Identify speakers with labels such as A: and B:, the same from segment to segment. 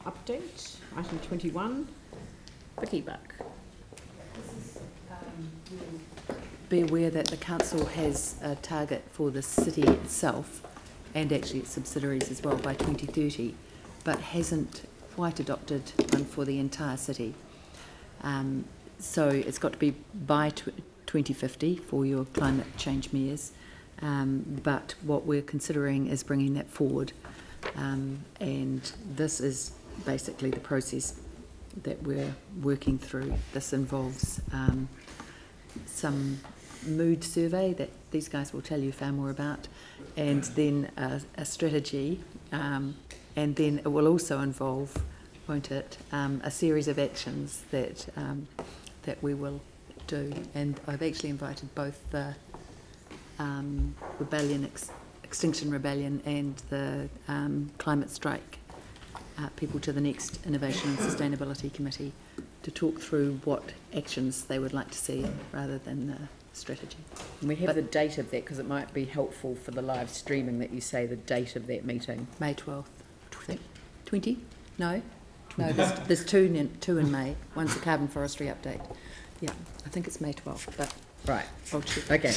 A: Update, item 21, Vicky Buck.
B: Be aware that the council has a target for the city itself and actually its subsidiaries as well by 2030, but hasn't quite adopted one for the entire city. So it's got to be by 2050 for your climate change measures, but what we're considering is bringing that forward, and this is basically the process that we're working through. This involves some mood survey that these guys will tell you far more about, and then a strategy, and then it will also involve, won't it, a series of actions that that we will do. And I've actually invited both the Extinction Rebellion and the Climate Strike people to the next Innovation and Sustainability Committee to talk through what actions they would like to see rather than the strategy.
A: And we have the date of that because it might be helpful for the live streaming that you say the date of that meeting.
B: May 12th. 20? No, there's two in May. One's the carbon forestry update. Yeah, I think it's May 12th, but
A: right.
B: I'll check.
A: Okay.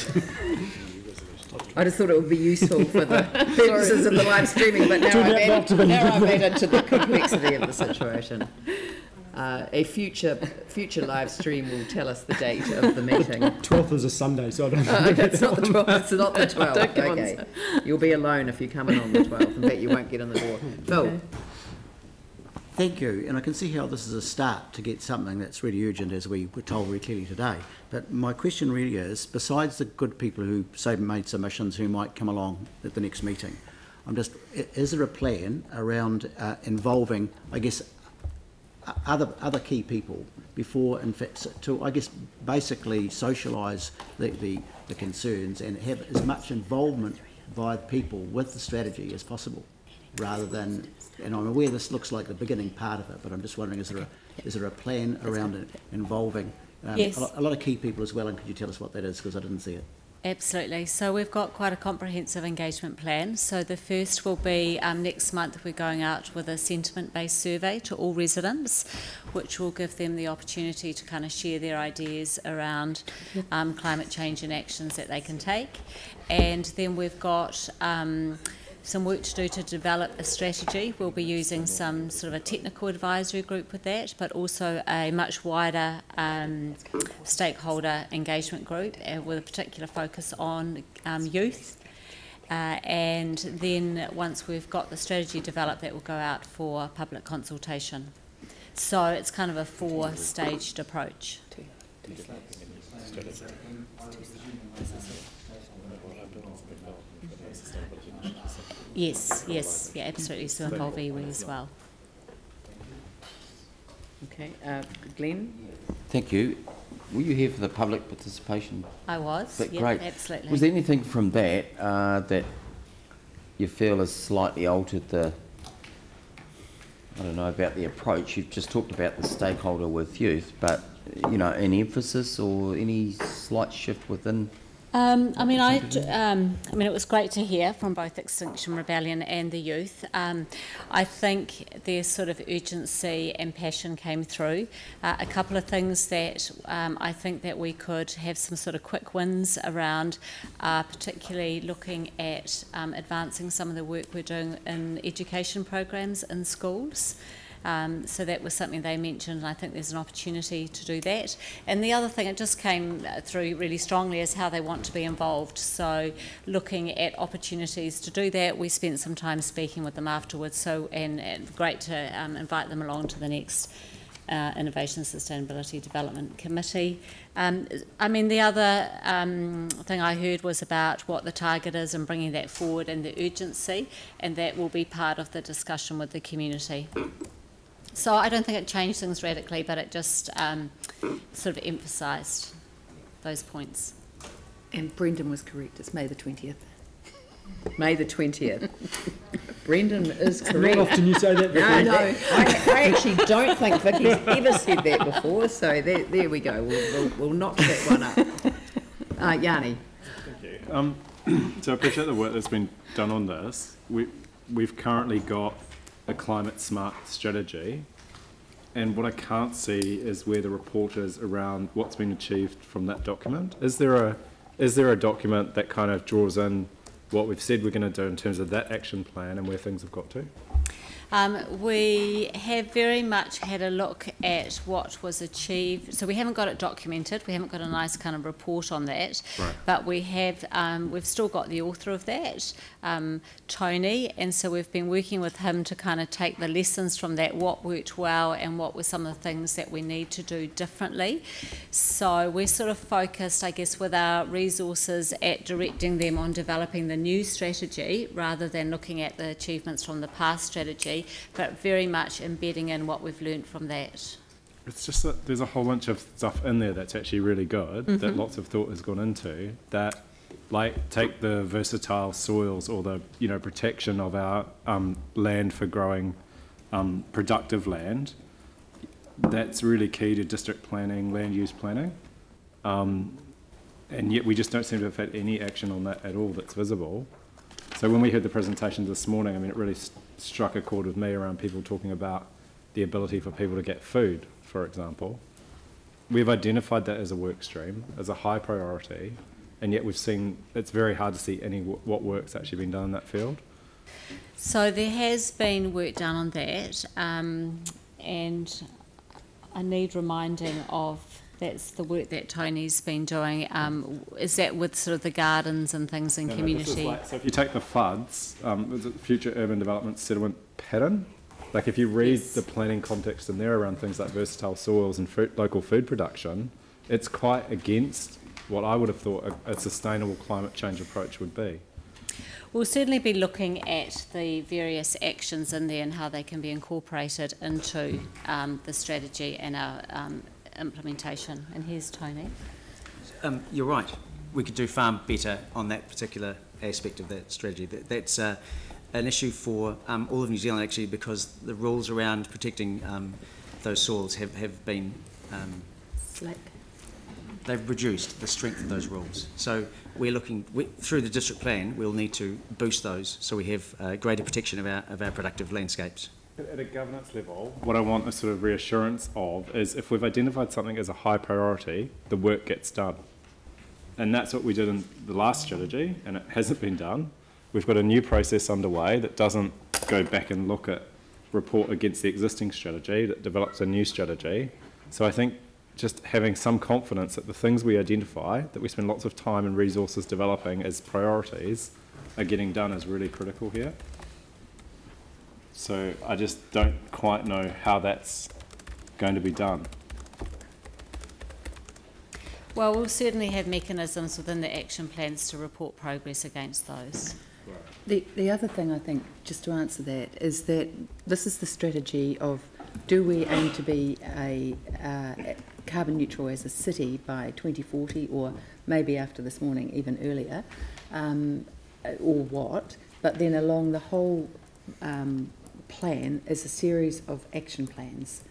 A: I just thought it would be useful for the purposes of the live streaming, but now I've added to the complexity of the situation. A future live stream will tell us the date of the meeting.
C: 12th is a Sunday, so I don't know.
A: It's not the 12th. It's not the 12th. Okay. You'll be alone if you come in on the 12th. In fact, you won't get in the door. Phil.
B: Okay.
D: Thank you, and I can see how this is a start to get something that's really urgent, as we were told very clearly today. But my question really is, besides the good people who say made submissions who might come along at the next meeting, is there a plan around involving, I guess, other key people before, in fact, to, I guess, basically socialise the concerns and have as much involvement by people with the strategy as possible, rather than, and I'm aware this looks like the beginning part of it, but I'm just wondering, is there a plan around it involving
E: yes.
D: a lot of key people as well, and could you tell us what that is, because I didn't see it?
E: Absolutely. So we've got quite a comprehensive engagement plan. So the first will be next month we're going out with a sentiment-based survey to all residents, which will give them the opportunity to kind of share their ideas around climate change and actions that they can take. And then we've got some work to do to develop a strategy. We'll be using some sort of a technical advisory group with that, but also a much wider stakeholder engagement group with a particular focus on youth. And then once we've got the strategy developed, that will go out for public consultation. So it's kind of a four-staged approach. Yes, yeah, absolutely. So involve iwi as well.
A: Okay, Glenn?
F: Thank you. Were you here for the public participation?
E: I was, yeah,
F: great.
E: Absolutely.
F: Was there anything from that that you feel has slightly altered the, I don't know, about the approach? You've just talked about the stakeholder with youth, but, you know, any emphasis or any slight shift within?
E: I mean, it was great to hear from both Extinction Rebellion and the youth. I think their sort of urgency and passion came through. A couple of things that I think that we could have some sort of quick wins around, particularly looking at advancing some of the work we're doing in education programs in schools. So that was something they mentioned, and I think there's an opportunity to do that. And the other thing, it just came through really strongly, is how they want to be involved. So looking at opportunities to do that, we spent some time speaking with them afterwards, so and great to invite them along to the next Innovation and Sustainability Development Committee. I mean, the other thing I heard was about what the target is and bringing that forward and the urgency, and that will be part of the discussion with the community. So I don't think it changed things radically, but it just sort of emphasised those points.
B: And Brendan was correct, it's May the 20th.
A: May the 20th. Brendan is correct.
C: Not often you say that before.
A: No. I actually don't think Vicky's ever said that before, so there we go. We'll knock that one up. Yanni.
G: Thank you. So I appreciate the work that's been done on this. We've currently got a climate smart strategy. And what I can't see is where the report is around what's been achieved from that document. Is there a document that kind of draws in what we've said we're going to do in terms of that action plan and where things have got to?
E: We have very much had a look at what was achieved. So we haven't got it documented. We haven't got a nice kind of report on that.
G: Right.
E: But we have. We've still got the author of that, Tony, and so we've been working with him to kind of take the lessons from that, what worked well, and what were some of the things that we need to do differently. So we're sort of focused, I guess, with our resources at directing them on developing the new strategy rather than looking at the achievements from the past strategy, but very much embedding in what we've learned from that.
G: It's just that there's a whole bunch of stuff in there that's actually really good, that lots of thought has gone into, that, like, take the versatile soils or the, you know, protection of our land for growing productive land. That's really key to district planning, land use planning. And yet we just don't seem to have had any action on that at all that's visible. So when we heard the presentation this morning, I mean, it really struck a chord with me around people talking about the ability for people to get food, for example. We've identified that as a work stream, as a high priority, and yet we've seen it's very hard to see any what work's actually been done in that field.
E: So there has been work done on that, and I need reminding of that's the work that Tony's been doing. Is that with sort of the gardens and things in community?
G: So if you take the FUDs, the Future Urban Development Settlement Pattern, like if you read the planning context in there around things like versatile soils and local food production, it's quite against what I would have thought a sustainable climate change approach would be.
E: We'll certainly be looking at the various actions in there and how they can be incorporated into the strategy and our implementation. And here's Tony.
H: You're right. We could do far better on that particular aspect of that strategy. That's an issue for all of New Zealand, actually, because the rules around protecting those soils have been
B: Slack.
H: they've reduced the strength of those rules. So we're looking through the district plan. We'll need to boost those so we have greater protection of our productive landscapes.
G: At a governance level, what I want a sort of reassurance of is if we've identified something as a high priority, the work gets done. And that's what we did in the last strategy, and it hasn't been done. We've got a new process underway that doesn't go back and look at report against the existing strategy, that develops a new strategy. So I think just having some confidence that the things we identify, that we spend lots of time and resources developing as priorities, are getting done is really critical here. So I just don't quite know how that's going to be done.
E: Well, we'll certainly have mechanisms within the action plans to report progress against those.
B: The other thing, I think, just to answer that, is that this is the strategy of, do we aim to be a carbon neutral as a city by 2040, or maybe after this morning even earlier, or what? But then along the whole plan is a series of action plans,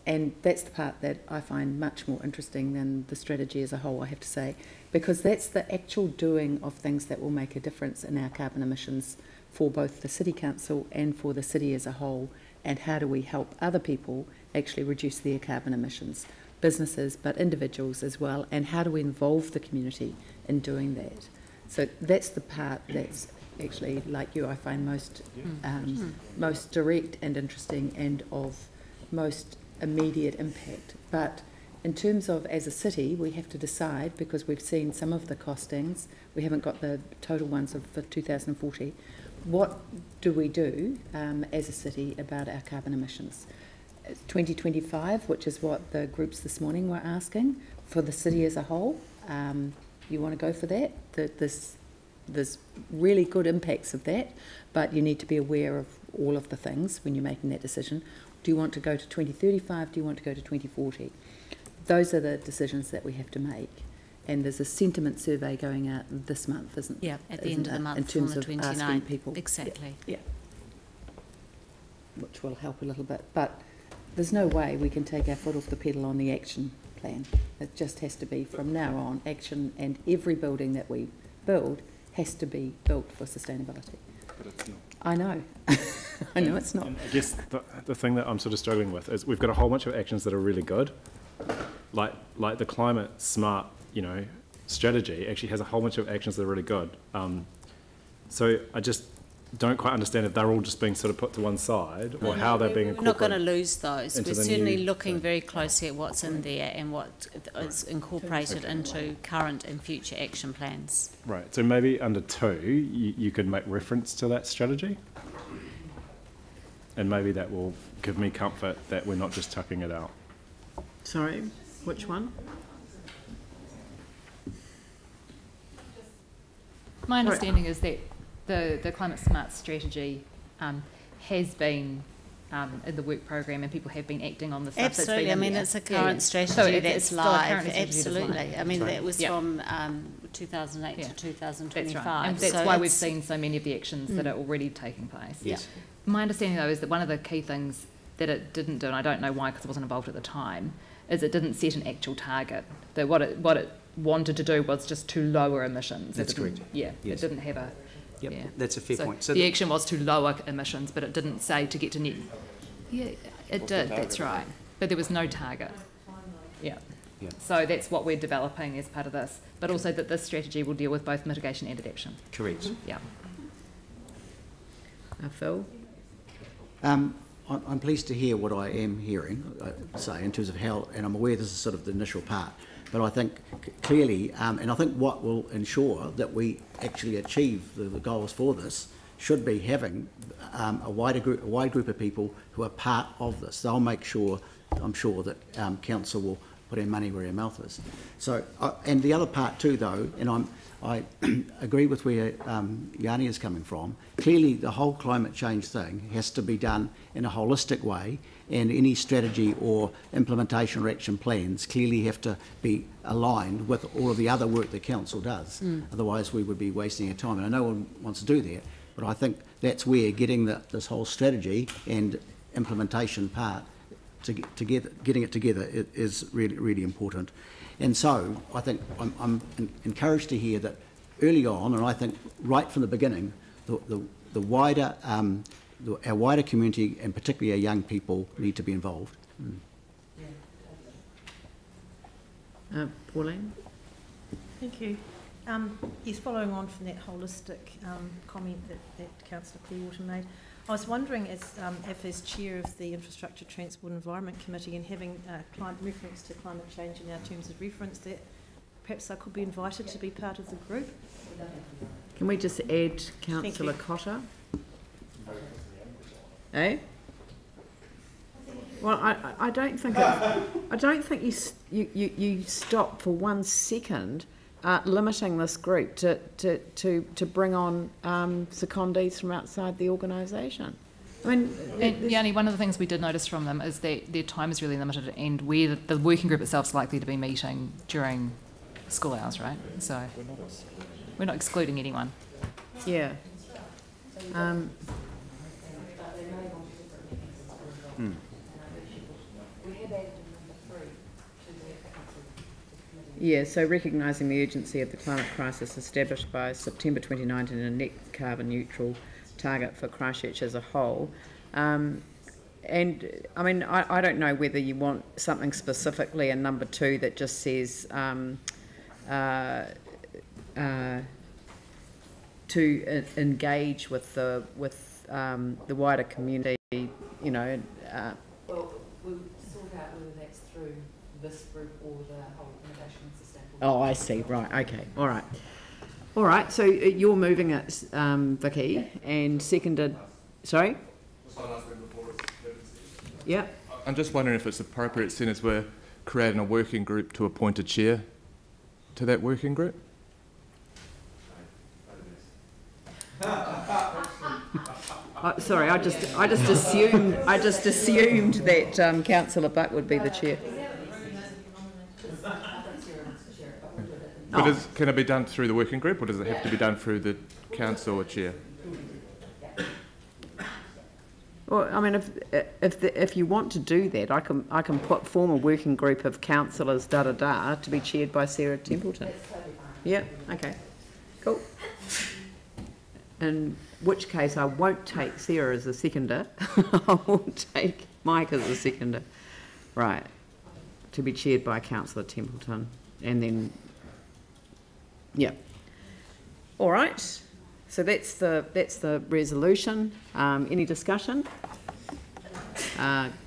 B: and that's the part that I find much more interesting than the strategy as a whole, I have to say, because that's the actual doing of things that will make a difference in our carbon emissions for both the City Council and for the city as a whole, and how do we help other people actually reduce their carbon emissions, businesses but individuals as well, and how do we involve the community in doing that. So that's the part that's actually, like you, I find most most direct and interesting and of most immediate impact. But in terms of as a city, we have to decide, because we've seen some of the costings, we haven't got the total ones for 2040, what do we do as a city about our carbon emissions? 2025, which is what the groups this morning were asking, for the city as a whole. You want to go for that? There's really good impacts of that, but you need to be aware of all of the things when you're making that decision. Do you want to go to 2035? Do you want to go to 2040? Those are the decisions that we have to make. And there's a sentiment survey going out this month, isn't it?
E: Yeah, at the end of the month,
B: in terms
E: on the 29th.
B: Of asking people.
E: Exactly.
B: Yeah. Which will help a little bit. But there's no way we can take our foot off the pedal on the action plan. It just has to be from now on action, and every building that we build has to be built for sustainability.
G: But it's not.
A: I know. I know it's not.
G: And I guess the thing that I'm sort of struggling with is we've got a whole bunch of actions that are really good, like the climate smart, strategy actually has a whole bunch of actions that are really good. So I just don't quite understand if they're all just being sort of put to one side or how they're being incorporated.
E: We're not going to lose those. We're certainly looking
G: thing.
E: very closely at what's in there and what is incorporated into current and future action plans.
G: Right, so maybe under 2, you could make reference to that strategy. And maybe that will give me comfort that we're not just tucking it out.
A: Sorry, which one?
I: My understanding is that the climate smart strategy has been in the work program and people have been acting on the stuff
E: Absolutely.
I: that's been
E: I mean,
I: in there.
E: it's a current strategy
I: So
E: that's
I: still a
E: live.
I: current strategy that's
E: Absolutely.
I: live.
E: I mean, that was
I: Yep.
E: from 2008 to 2025.
I: That's right. And that's
E: So
I: why we've
E: it's-
I: seen so many of the actions that are already taking place.
H: Yes.
I: My understanding, though, is that one of the key things that it didn't do, and I don't know why because I wasn't involved at the time, is it didn't set an actual target. That what it wanted to do was just to lower emissions.
H: That's correct.
I: Yeah,
H: Yes.
I: it didn't have a...
H: Yep,
I: yeah.
H: that's a fair
I: So
H: point. So
I: the action was to lower emissions, but it didn't say to get to net. Yeah, it did, that's right. But there was no target. Yeah.
H: Yeah.
I: So that's what we're developing as part of this, but also that this strategy will deal with both mitigation and adaptation.
H: correct.
I: Yeah.
A: Phil?
D: I'm pleased to hear what I am hearing, say, in terms of how, and I'm aware this is sort of the initial part, but I think clearly, and I think what will ensure that we actually achieve the goals for this should be having a wide group of people who are part of this. They'll make sure, I'm sure, that council will put our money where our mouth is. So, and the other part too, though, and I agree with where Yanni is coming from. Clearly, the whole climate change thing has to be done in a holistic way, and any strategy or implementation or action plans clearly have to be aligned with all of the other work the council does. Otherwise, we would be wasting our time. And I know no one wants to do that, but I think that's where getting this whole strategy and implementation part getting it together is really, really important. And so I think I'm encouraged to hear that early on, and I think right from the beginning, the wider our wider community and particularly our young people need to be involved.
A: Pauline?
J: Thank you. Yes, following on from that holistic comment that Councillor Clearwater made, I was wondering, if as chair of the Infrastructure, Transport and Environment Committee and having reference to climate change in our terms of reference, that perhaps I could be invited to be part of the group.
A: Can we just add Councillor Cotter? Eh? Well, I don't think you stop for 1 second limiting this group to bring on secondees from outside the organisation. I mean,
I: And Yanni, one of the things we did notice from them is that their time is really limited, and where the working group itself is likely to be meeting during school hours, right? So we're not excluding anyone.
A: yeah. Yeah, so recognising the urgency of the climate crisis established by September 2019 and a net carbon neutral target for Christchurch as a whole. And I mean, I don't know whether you want something specifically in number 2 that just says to engage with the wider community, you know.
B: Well, we'll sort out whether that's through this group or the whole innovation and sustainable.
A: Oh, I see. Right. Okay. All right. All right. So you're moving it, Vicky, and seconded. Sorry. Yeah.
K: I'm just wondering if it's appropriate, seeing as we're creating a working group, to appoint a chair to that working group.
A: Sorry, I just assumed that Councillor Buck would be the chair.
K: But can it be done through the working group, or does it have to be done through the council or chair?
A: Well, I mean, if you want to do that, I can form a working group of councillors to be chaired by Sarah Templeton. Yeah. Okay. Cool. in which case I won't take Sarah as a seconder. I will take Mike as a seconder. Right. To be chaired by Councillor Templeton. And then, yeah. All right. So that's the resolution. Any discussion?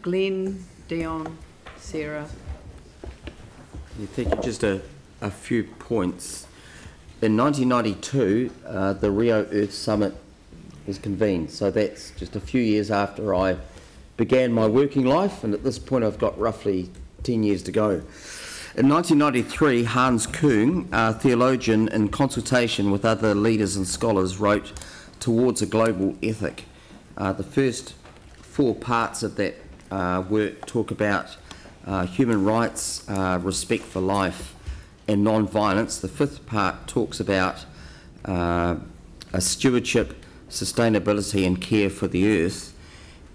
A: Glenn, Dion, Sarah.
F: Yeah, thank you. Just a few points. In 1992, the Rio Earth Summit was convened. So that's just a few years after I began my working life, and at this point I've got roughly 10 years to go. In 1993, Hans Küng, a theologian, in consultation with other leaders and scholars, wrote Towards a Global Ethic. The first 4 parts of that work talk about human rights, respect for life, and non-violence. The 5th part talks about a stewardship, sustainability and care for the earth.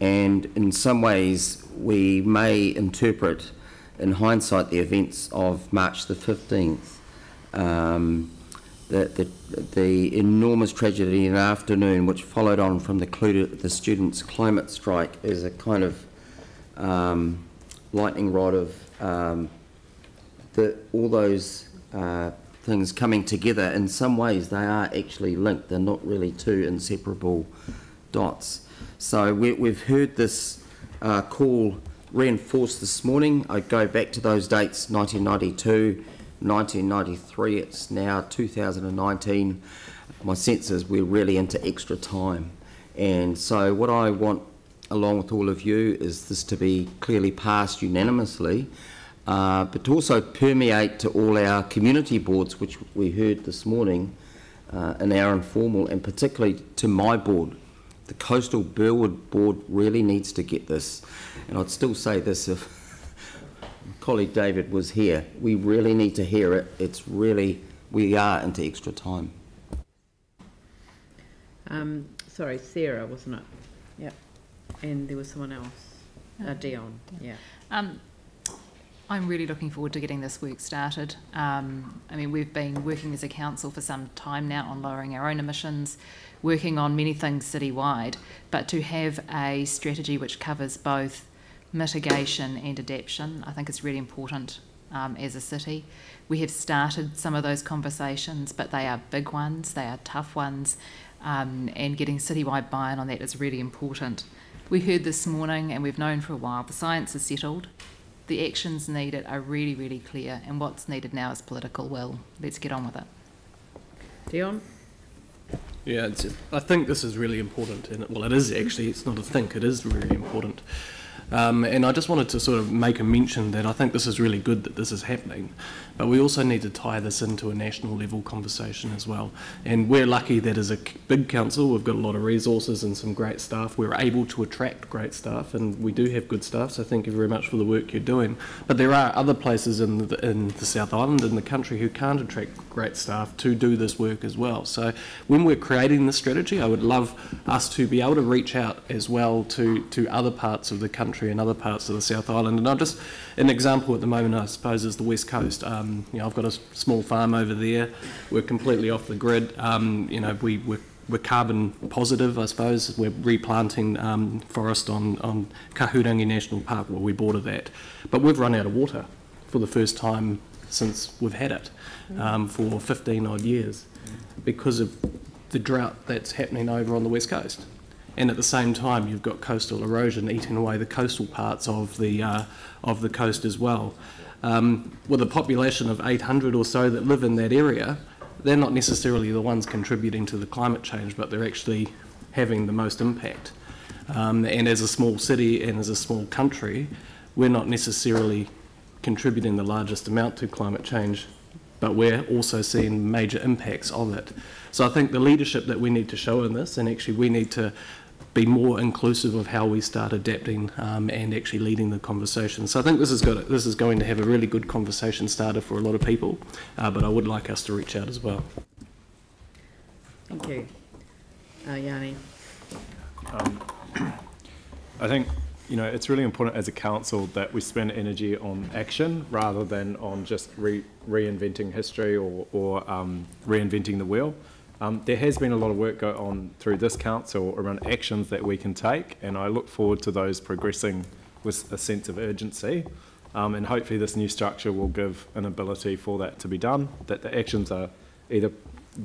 F: And in some ways we may interpret in hindsight the events of March the 15th, the enormous tragedy in the afternoon which followed on from the students' climate strike is a kind of lightning rod of all those things coming together. In some ways they are actually linked, they're not really two inseparable dots. So we've heard this call reinforced this morning. I go back to those dates, 1992, 1993, it's now 2019. My sense is we're really into extra time. And so what I want, along with all of you, is this to be clearly passed unanimously, but to also permeate to all our community boards, which we heard this morning in our informal, and particularly to my board. The Coastal Burwood Board really needs to get this. And I'd still say this if my colleague David was here. We really need to hear it. It's really, we are into extra time.
A: Sorry, Sarah, wasn't it? Yep. And there was someone else. Dion, yeah.
I: I'm really looking forward to getting this work started. I mean, we've been working as a council for some time now on lowering our own emissions, working on many things citywide, but to have a strategy which covers both mitigation and adaptation, I think it's really important as a city. We have started some of those conversations, but they are big ones, they are tough ones, and getting citywide buy-in on that is really important. We heard this morning, and we've known for a while, the science is settled. The actions needed are really, really clear, and what's needed now is political will. Let's get on with it.
A: Dion?
L: Yeah, I think this is really important, and well, it is actually, it's not a think, it is really important. And I just wanted to sort of make a mention that I think this is really good that this is happening, but we also need to tie this into a national level conversation as well. And we're lucky that as a big council, we've got a lot of resources and some great staff. We're able to attract great staff, and we do have good staff, so thank you very much for the work you're doing. But there are other places in the South Island, in the country, who can't attract great staff to do this work as well. So when we're creating this strategy, I would love us to be able to reach out as well to other parts of the country and other parts of the South Island. And an example at the moment, I suppose, is the West Coast. You know, I've got a small farm over there. We're completely off the grid. You know, we're carbon positive, I suppose. We're replanting forest on Kahurangi National Park, where we border that. But we've run out of water for the first time since we've had it for 15 odd years because of the drought that's happening over on the West Coast. And at the same time, you've got coastal erosion eating away the coastal parts of the coast as well. With a population of 800 or so that live in that area, they're not necessarily the ones contributing to the climate change, but they're actually having the most impact. And as a small city and as a small country, we're not necessarily contributing the largest amount to climate change, but we're also seeing major impacts of it. So I think the leadership that we need to show in this, and actually we need to be more inclusive of how we start adapting and actually leading the conversation. So I think this is going to have a really good conversation starter for a lot of people, but I would like us to reach out as well.
A: Thank you. Yanni?
G: I think, you know, it's really important as a council that we spend energy on action rather than on just reinventing history or reinventing the wheel. There has been a lot of work go on through this council around actions that we can take, and I look forward to those progressing with a sense of urgency. And hopefully this new structure will give an ability for that to be done, that the actions are either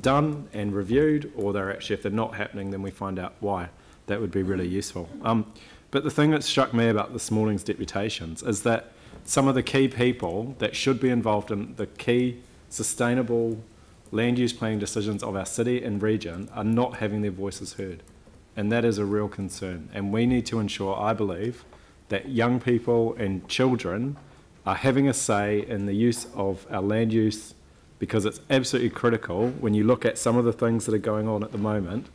G: done and reviewed, or they're actually, if they're not happening, then we find out why. That would be really useful. But the thing that struck me about this morning's deputations is that some of the key people that should be involved in the key sustainable land use planning decisions of our city and region are not having their voices heard. And that is a real concern. And we need to ensure, I believe, that young people and children are having a say in the use of our land use, because it's absolutely critical when you look at some of the things that are going on at the moment,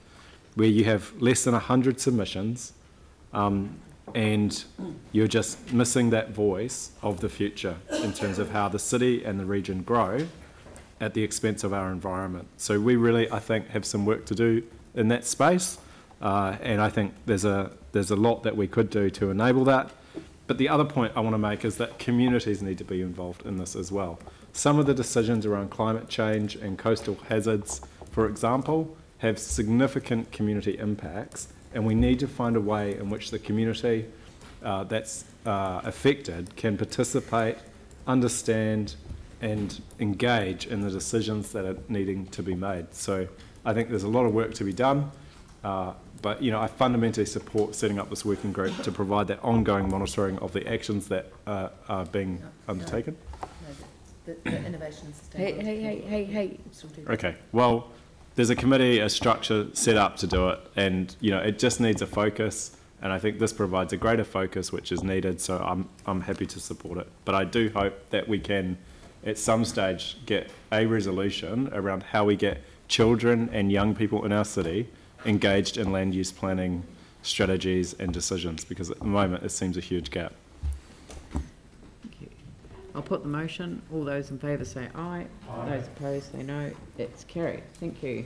G: where you have less than 100 submissions, and you're just missing that voice of the future in terms of how the city and the region grow at the expense of our environment. So we really, I think, have some work to do in that space, and I think there's a lot that we could do to enable that. But the other point I want to make is that communities need to be involved in this as well. Some of the decisions around climate change and coastal hazards, for example, have significant community impacts, and we need to find a way in which the community that's affected can participate, understand, and engage in the decisions that are needing to be made. So I think there's a lot of work to be done, but I fundamentally support setting up this working group to provide that ongoing monitoring of the actions that are being undertaken.
B: The innovation and sustainability.
A: Hey.
G: Okay, well, there's a committee, a structure set up to do it, and it just needs a focus, and I think this provides a greater focus which is needed, so I'm happy to support it. But I do hope that we can at some stage get a resolution around how we get children and young people in our city engaged in land use planning strategies and decisions, because at the moment it seems a huge gap.
A: Thank you. I'll put the motion. All those in favour say aye. Those opposed say no. It's carried. Thank you.